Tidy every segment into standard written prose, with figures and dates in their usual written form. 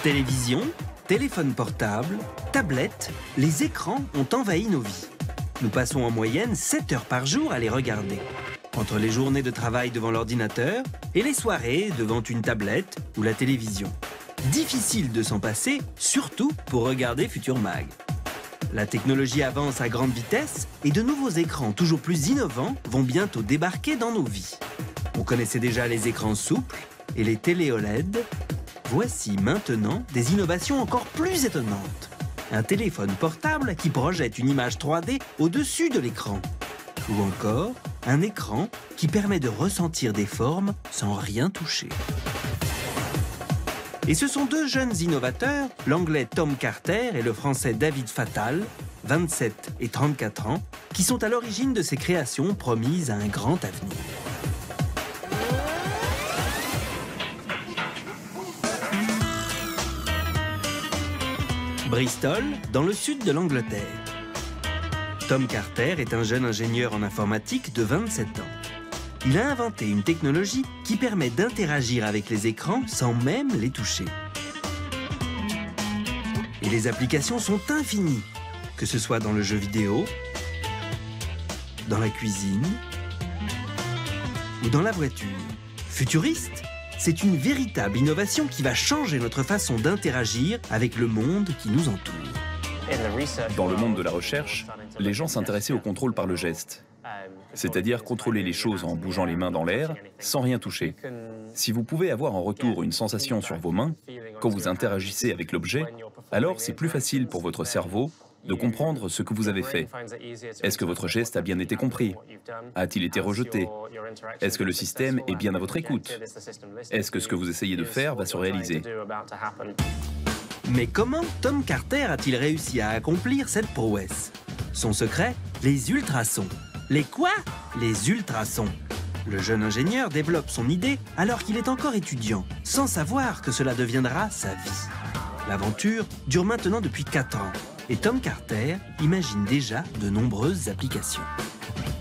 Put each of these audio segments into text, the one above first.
Télévision, téléphone portable, tablette, les écrans ont envahi nos vies. Nous passons en moyenne 7 heures par jour à les regarder. Entre les journées de travail devant l'ordinateur et les soirées devant une tablette ou la télévision. Difficile de s'en passer, surtout pour regarder Futur Mag. La technologie avance à grande vitesse et de nouveaux écrans toujours plus innovants vont bientôt débarquer dans nos vies. On connaissait déjà les écrans souples et les télé OLED. Voici maintenant des innovations encore plus étonnantes. Un téléphone portable qui projette une image 3D au-dessus de l'écran. Ou encore, un écran qui permet de ressentir des formes sans rien toucher. Et ce sont deux jeunes innovateurs, l'anglais Tom Carter et le français David Fatal, 27 et 34 ans, qui sont à l'origine de ces créations promises à un grand avenir. Bristol, dans le sud de l'Angleterre. Tom Carter est un jeune ingénieur en informatique de 27 ans. Il a inventé une technologie qui permet d'interagir avec les écrans sans même les toucher. Et les applications sont infinies, que ce soit dans le jeu vidéo, dans la cuisine ou dans la voiture. Futuriste, c'est une véritable innovation qui va changer notre façon d'interagir avec le monde qui nous entoure. Dans le monde de la recherche, les gens s'intéressaient au contrôle par le geste, c'est-à-dire contrôler les choses en bougeant les mains dans l'air sans rien toucher. Si vous pouvez avoir en retour une sensation sur vos mains quand vous interagissez avec l'objet, alors c'est plus facile pour votre cerveau de comprendre ce que vous avez fait. Est-ce que votre geste a bien été compris? A-t-il été rejeté? Est-ce que le système est bien à votre écoute? Est-ce que ce que vous essayez de faire va se réaliser? Mais comment Tom Carter a-t-il réussi à accomplir cette prouesse? Son secret? Les ultrasons. Les quoi? Les ultrasons. Le jeune ingénieur développe son idée alors qu'il est encore étudiant, sans savoir que cela deviendra sa vie. L'aventure dure maintenant depuis 4 ans. Et Tom Carter imagine déjà de nombreuses applications.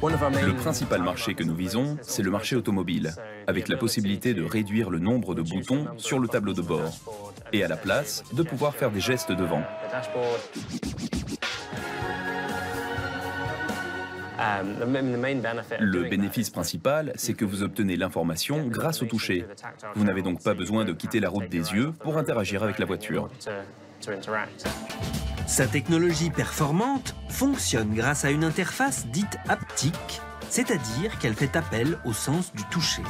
Le principal marché que nous visons, c'est le marché automobile, avec la possibilité de réduire le nombre de boutons sur le tableau de bord, et à la place, de pouvoir faire des gestes devant. Le bénéfice principal, c'est que vous obtenez l'information grâce au toucher. Vous n'avez donc pas besoin de quitter la route des yeux pour interagir avec la voiture. Sa technologie performante fonctionne grâce à une interface dite haptique, c'est-à-dire qu'elle fait appel au sens du toucher.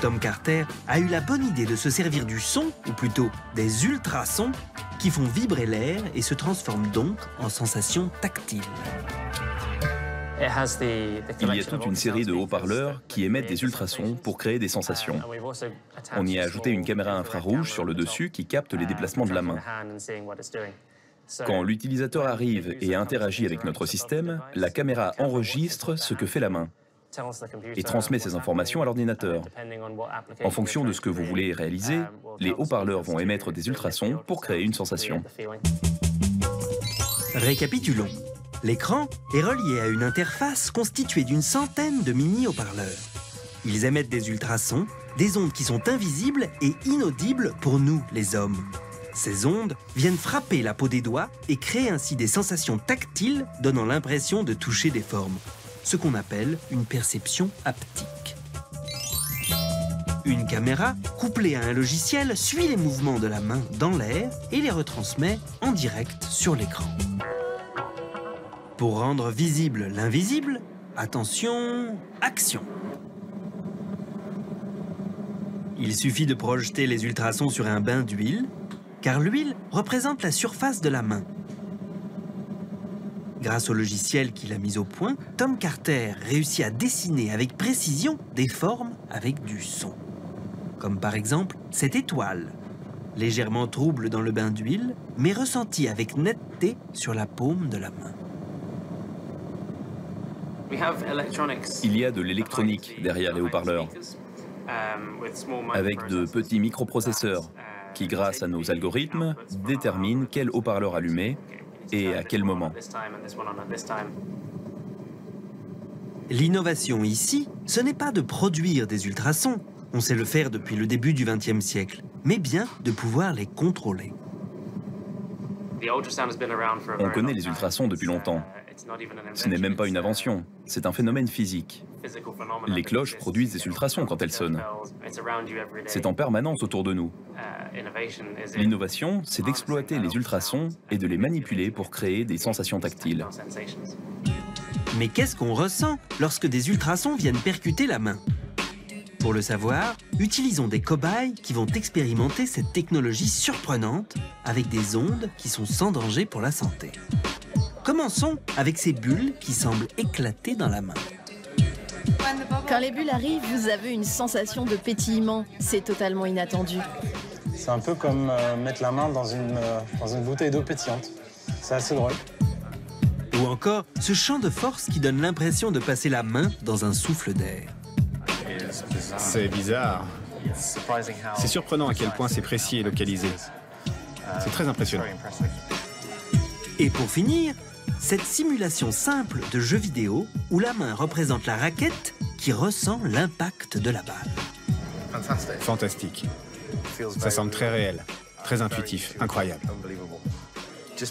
Tom Carter a eu la bonne idée de se servir du son, ou plutôt des ultrasons, qui font vibrer l'air et se transforment donc en sensations tactiles. Il y a toute une série de haut-parleurs qui émettent des ultrasons pour créer des sensations. On y a ajouté une caméra infrarouge sur le dessus qui capte les déplacements de la main. Quand l'utilisateur arrive et interagit avec notre système, la caméra enregistre ce que fait la main et transmet ces informations à l'ordinateur. En fonction de ce que vous voulez réaliser, les haut-parleurs vont émettre des ultrasons pour créer une sensation. Récapitulons. L'écran est relié à une interface constituée d'une centaine de mini-haut-parleurs. Ils émettent des ultrasons, des ondes qui sont invisibles et inaudibles pour nous, les hommes. Ces ondes viennent frapper la peau des doigts et créent ainsi des sensations tactiles donnant l'impression de toucher des formes, ce qu'on appelle une perception haptique. Une caméra, couplée à un logiciel, suit les mouvements de la main dans l'air et les retransmet en direct sur l'écran. Pour rendre visible l'invisible, attention, action! Il suffit de projeter les ultrasons sur un bain d'huile, car l'huile représente la surface de la main. Grâce au logiciel qu'il a mis au point, Tom Carter réussit à dessiner avec précision des formes avec du son. Comme par exemple cette étoile, légèrement trouble dans le bain d'huile, mais ressentie avec netteté sur la paume de la main. Il y a de l'électronique derrière les haut-parleurs, avec de petits microprocesseurs qui, grâce à nos algorithmes, déterminent quel haut-parleur allumer et à quel moment. L'innovation ici, ce n'est pas de produire des ultrasons, On sait le faire depuis le début du XXe siècle, mais bien de pouvoir les contrôler. On connaît les ultrasons depuis longtemps. Ce n'est même pas une invention, c'est un phénomène physique. Les cloches produisent des ultrasons quand elles sonnent. C'est en permanence autour de nous. L'innovation, c'est d'exploiter les ultrasons et de les manipuler pour créer des sensations tactiles. Mais qu'est-ce qu'on ressent lorsque des ultrasons viennent percuter la main? Pour le savoir, utilisons des cobayes qui vont expérimenter cette technologie surprenante avec des ondes qui sont sans danger pour la santé. Commençons avec ces bulles qui semblent éclater dans la main. Quand les bulles arrivent, vous avez une sensation de pétillement. C'est totalement inattendu. C'est un peu comme mettre la main dans une bouteille d'eau pétillante. C'est assez drôle. Ou encore ce champ de force qui donne l'impression de passer la main dans un souffle d'air. C'est bizarre. C'est surprenant à quel point c'est précis et localisé. C'est très impressionnant. Et pour finir, cette simulation simple de jeu vidéo où la main représente la raquette qui ressent l'impact de la balle. Fantastique. Ça semble très réel, très intuitif, incroyable.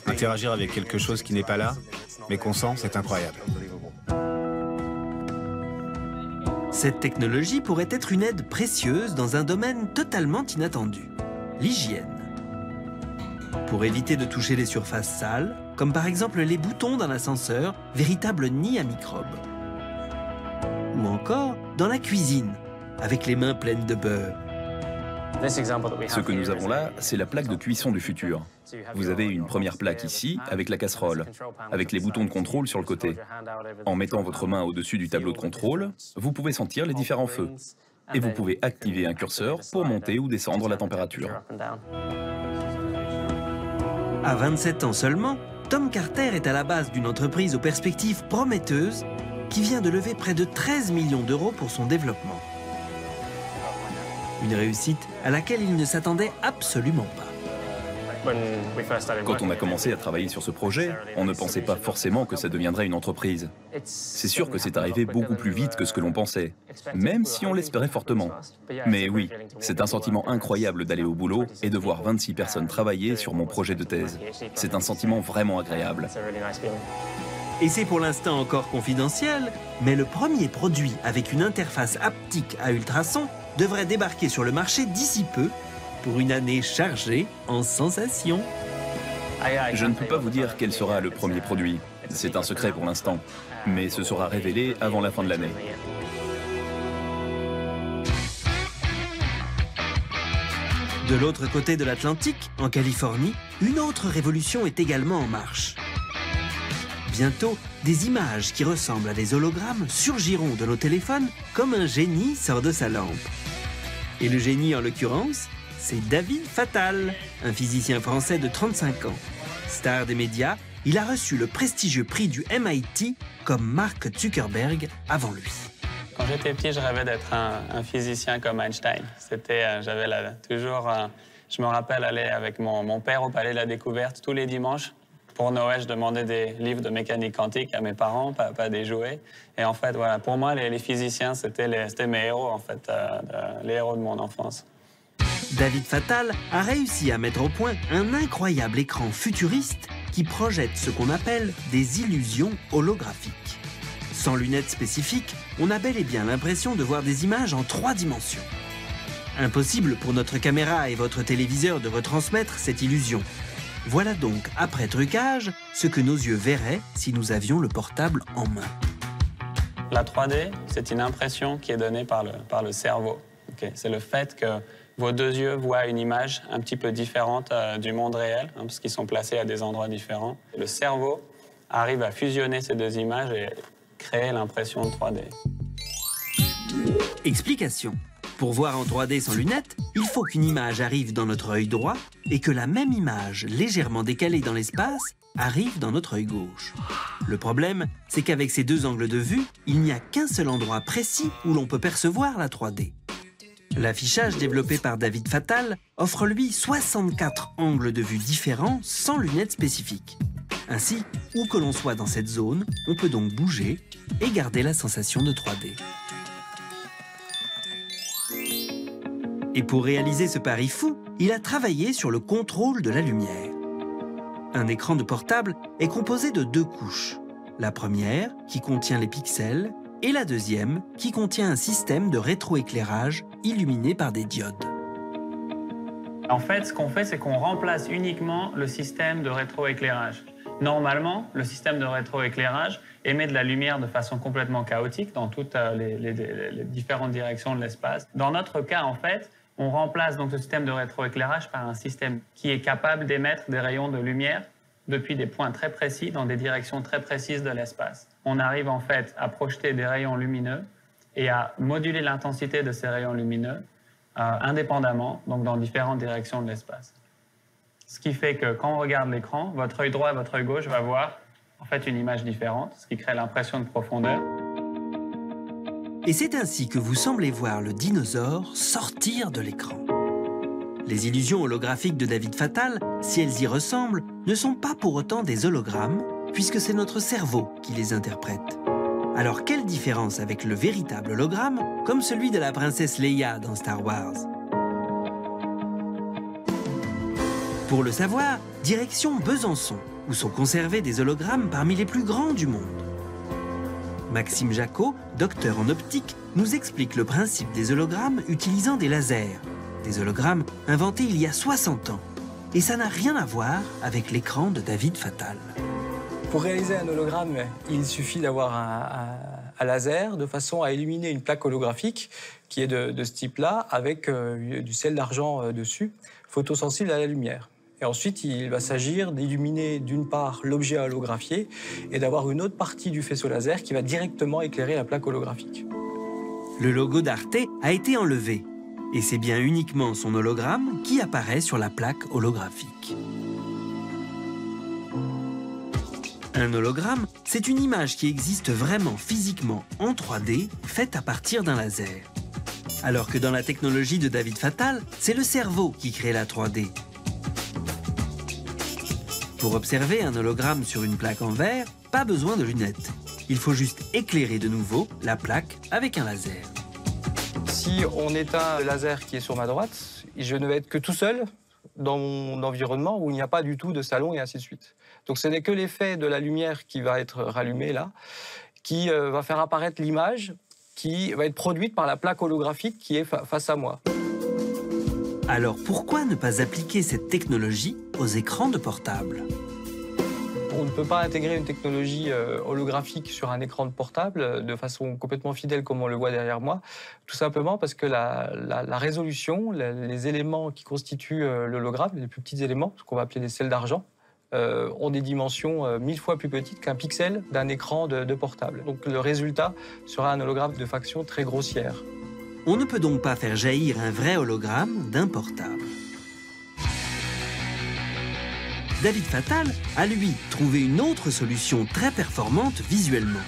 Interagir avec quelque chose qui n'est pas là, mais qu'on sent, c'est incroyable. Cette technologie pourrait être une aide précieuse dans un domaine totalement inattendu, l'hygiène. Pour éviter de toucher les surfaces sales, comme par exemple les boutons d'un ascenseur, véritable nid à microbes. Ou encore dans la cuisine, avec les mains pleines de beurre. Ce que nous avons là, c'est la plaque de cuisson du futur. Vous avez une première plaque ici, avec la casserole, avec les boutons de contrôle sur le côté. En mettant votre main au-dessus du tableau de contrôle, vous pouvez sentir les différents feux. Et vous pouvez activer un curseur pour monter ou descendre la température. À 27 ans seulement, Tom Carter est à la base d'une entreprise aux perspectives prometteuses qui vient de lever près de 13 millions d'euros pour son développement. Une réussite à laquelle il ne s'attendait absolument pas. Quand on a commencé à travailler sur ce projet, on ne pensait pas forcément que ça deviendrait une entreprise. C'est sûr que c'est arrivé beaucoup plus vite que ce que l'on pensait, même si on l'espérait fortement. Mais oui, c'est un sentiment incroyable d'aller au boulot et de voir 26 personnes travailler sur mon projet de thèse. C'est un sentiment vraiment agréable. Et c'est pour l'instant encore confidentiel, mais le premier produit avec une interface haptique à ultrasons devrait débarquer sur le marché d'ici peu pour une année chargée en sensations. Je ne peux pas vous dire quel sera le premier produit. C'est un secret pour l'instant, mais ce sera révélé avant la fin de l'année. De l'autre côté de l'Atlantique, en Californie, une autre révolution est également en marche. Bientôt, des images qui ressemblent à des hologrammes surgiront de nos téléphones comme un génie sort de sa lampe. Et le génie, en l'occurrence, c'est David Fatal, un physicien français de 35 ans. Star des médias, il a reçu le prestigieux prix du MIT comme Mark Zuckerberg avant lui. Quand j'étais petit, je rêvais d'être un physicien comme Einstein. J'avais toujours... je me rappelle aller avec mon père au Palais de la Découverte tous les dimanches. Pour Noël, je demandais des livres de mécanique quantique à mes parents, pas des jouets. Et en fait, voilà, pour moi, les physiciens, c'était mes héros, en fait, les héros de mon enfance. David Fatal a réussi à mettre au point un incroyable écran futuriste qui projette ce qu'on appelle des illusions holographiques. Sans lunettes spécifiques, on a bel et bien l'impression de voir des images en 3 dimensions. Impossible pour notre caméra et votre téléviseur de retransmettre cette illusion. Voilà donc, après trucage, ce que nos yeux verraient si nous avions le portable en main. La 3D, c'est une impression qui est donnée par le cerveau. Okay. C'est le fait que vos 2 yeux voient une image un petit peu différente du monde réel, parce qu'ils sont placés à des endroits différents. Le cerveau arrive à fusionner ces 2 images et créer l'impression de 3D. Explication. Pour voir en 3D sans lunettes, il faut qu'une image arrive dans notre œil droit et que la même image, légèrement décalée dans l'espace, arrive dans notre œil gauche. Le problème, c'est qu'avec ces 2 angles de vue, il n'y a qu'un seul endroit précis où l'on peut percevoir la 3D. L'affichage développé par David Fatal offre lui 64 angles de vue différents sans lunettes spécifiques. Ainsi, où que l'on soit dans cette zone, on peut donc bouger et garder la sensation de 3D. Et pour réaliser ce pari fou, il a travaillé sur le contrôle de la lumière. Un écran de portable est composé de 2 couches. La première, qui contient les pixels, et la deuxième, qui contient un système de rétroéclairage illuminé par des diodes. En fait, ce qu'on fait, c'est qu'on remplace uniquement le système de rétroéclairage. Normalement, le système de rétroéclairage émet de la lumière de façon complètement chaotique dans toutes les différentes directions de l'espace. Dans notre cas, en fait, on remplace donc ce système de rétroéclairage par un système qui est capable d'émettre des rayons de lumière depuis des points très précis dans des directions très précises de l'espace. On arrive en fait à projeter des rayons lumineux et à moduler l'intensité de ces rayons lumineux indépendamment, donc dans différentes directions de l'espace. Ce qui fait que quand on regarde l'écran, votre œil droit et votre œil gauche va voir en fait une image différente, ce qui crée l'impression de profondeur. Et c'est ainsi que vous semblez voir le dinosaure sortir de l'écran. Les illusions holographiques de David Fatal, si elles y ressemblent, ne sont pas pour autant des hologrammes, puisque c'est notre cerveau qui les interprète. Alors quelle différence avec le véritable hologramme, comme celui de la princesse Leia dans Star Wars? Pour le savoir, direction Besançon, où sont conservés des hologrammes parmi les plus grands du monde. Maxime Jacot, docteur en optique, nous explique le principe des hologrammes utilisant des lasers. Des hologrammes inventés il y a 60 ans. Et ça n'a rien à voir avec l'écran de David Fatal. Pour réaliser un hologramme, il suffit d'avoir un laser de façon à illuminer une plaque holographique qui est de ce type-là avec du sel d'argent dessus, photosensible à la lumière. Et ensuite, il va s'agir d'illuminer d'une part l'objet holographié et d'avoir une autre partie du faisceau laser qui va directement éclairer la plaque holographique. Le logo d'Arte a été enlevé. Et c'est bien uniquement son hologramme qui apparaît sur la plaque holographique. Un hologramme, c'est une image qui existe vraiment physiquement en 3D, faite à partir d'un laser. Alors que dans la technologie de David Fatal, c'est le cerveau qui crée la 3D. Pour observer un hologramme sur une plaque en verre, pas besoin de lunettes. Il faut juste éclairer de nouveau la plaque avec un laser. Si on éteint le laser qui est sur ma droite, je ne vais être que tout seul dans mon environnement où il n'y a pas du tout de salon et ainsi de suite. Donc ce n'est que l'effet de la lumière qui va être rallumée là, qui va faire apparaître l'image qui va être produite par la plaque holographique qui est face à moi. Alors pourquoi ne pas appliquer cette technologie aux écrans de portable ? On ne peut pas intégrer une technologie holographique sur un écran de portable de façon complètement fidèle comme on le voit derrière moi, tout simplement parce que la résolution, les éléments qui constituent l'hologramme, les plus petits éléments, ce qu'on va appeler les sels d'argent, ont des dimensions 1000 fois plus petites qu'un pixel d'un écran de portable. Donc le résultat sera un hologramme de faction très grossière. On ne peut donc pas faire jaillir un vrai hologramme d'un portable. David Fatal a, lui, trouvé une autre solution très performante visuellement.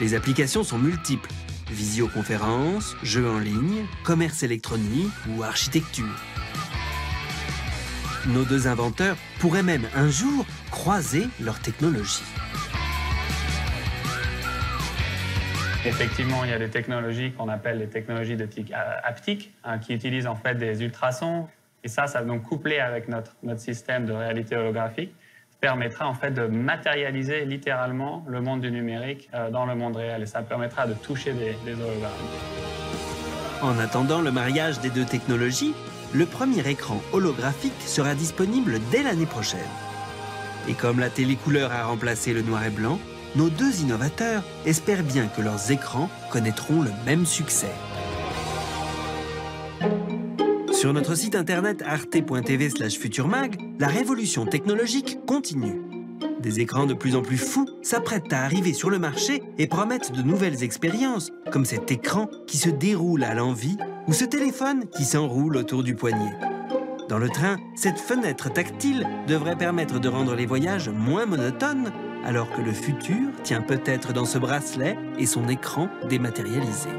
Les applications sont multiples. Visioconférence, jeux en ligne, commerce électronique ou architecture. Nos 2 inventeurs pourraient même un jour croiser leurs technologies. Effectivement, il y a des technologies qu'on appelle les technologies d'optique haptique, qui utilisent en fait des ultrasons. Et ça donc couplé avec notre système de réalité holographique, permettra en fait de matérialiser littéralement le monde du numérique dans le monde réel. Et ça permettra de toucher des hologrammes. En attendant le mariage des 2 technologies, le premier écran holographique sera disponible dès l'année prochaine. Et comme la télécouleur a remplacé le noir et blanc, nos 2 innovateurs espèrent bien que leurs écrans connaîtront le même succès. Sur notre site internet arte.tv/futurmag, la révolution technologique continue. Des écrans de plus en plus fous s'apprêtent à arriver sur le marché et promettent de nouvelles expériences, comme cet écran qui se déroule à l'envi ou ce téléphone qui s'enroule autour du poignet. Dans le train, cette fenêtre tactile devrait permettre de rendre les voyages moins monotones, alors que le futur tient peut-être dans ce bracelet et son écran dématérialisé.